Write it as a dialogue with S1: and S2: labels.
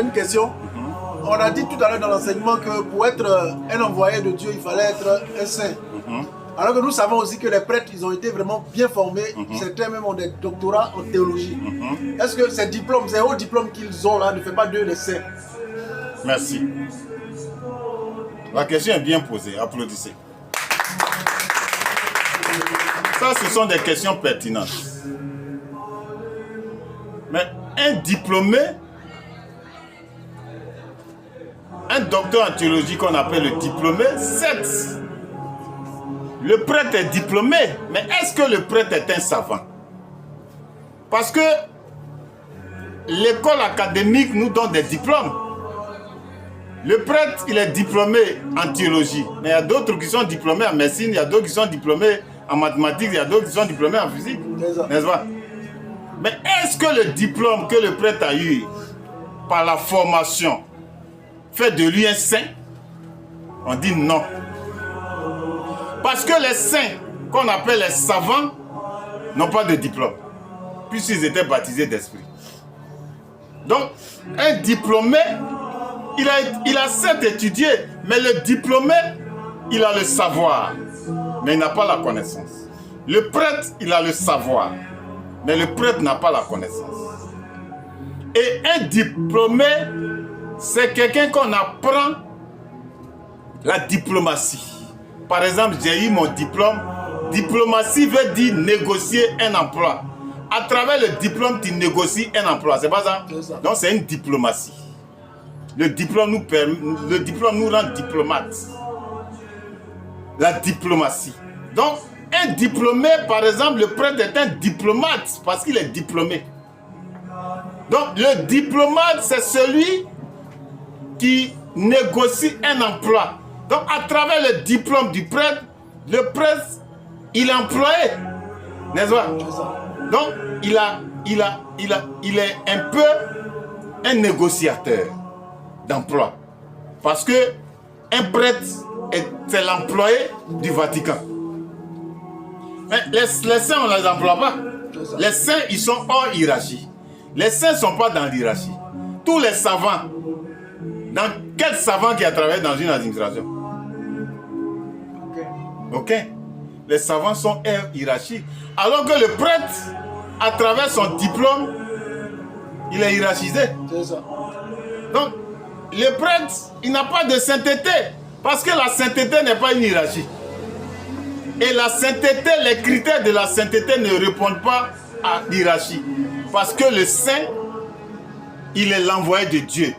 S1: Une question. On a dit tout à l'heure dans l'enseignement que pour être un envoyé de Dieu, il fallait être un saint. Alors que nous savons aussi que les prêtres, ils ont été vraiment bien formés. Certains même ont des doctorats en théologie. Est-ce que ces diplômes, ces hauts diplômes qu'ils ont là, ne fait pas d'eux les saints?
S2: Merci. La question est bien posée. Applaudissez. Ça, ce sont des questions pertinentes. Mais un diplômé, un docteur en théologie qu'on appelle le diplômé, certes, le prêtre est diplômé, mais est-ce que le prêtre est un savant? Parce que l'école académique nous donne des diplômes. Le prêtre, il est diplômé en théologie, mais il y a d'autres qui sont diplômés en médecine, il y a d'autres qui sont diplômés en mathématiques, il y a d'autres qui sont diplômés en physique, n'est-ce pas? Mais est-ce que le diplôme que le prêtre a eu par la formation fait de lui un saint? On dit non. Parce que les saints, qu'on appelle les savants, n'ont pas de diplôme, puisqu'ils étaient baptisés d'esprit. Donc, un diplômé, il a certes étudié, mais le diplômé, il a le savoir, mais il n'a pas la connaissance. Le prêtre, il a le savoir, mais le prêtre n'a pas la connaissance. Et un diplômé, c'est quelqu'un qu'on apprend la diplomatie. Par exemple, j'ai eu mon diplôme. Diplomatie veut dire négocier un emploi. À travers le diplôme, tu négocies un emploi. C'est pas ça? Donc c'est une diplomatie. Le diplôme nous rend diplomates. La diplomatie. Donc, un diplômé, par exemple, le prêtre est un diplomate parce qu'il est diplômé. Donc, le diplomate, c'est celui qui négocie un emploi. Donc, à travers le diplôme du prêtre, le prêtre, il est employé. N'est-ce pas? Donc, il est un peu un négociateur d'emploi. Parce que un prêtre, c'est l'employé du Vatican. Mais les saints, on ne les emploie pas. Les saints, ils sont hors hiérarchie. Les saints ne sont pas dans l'hierarchie. Tous les savants, dans quel savant qui a travaillé dans une administration? Ok. Les savants sont hors hiérarchie. Alors que le prêtre, à travers son diplôme, il est hiérarchisé.
S1: C'est ça.
S2: Donc, le prêtre, il n'a pas de sainteté. Parce que la sainteté n'est pas une hiérarchie. Et la sainteté, les critères de la sainteté ne répondent pas à l'hiérarchie. Parce que le saint, il est l'envoyé de Dieu.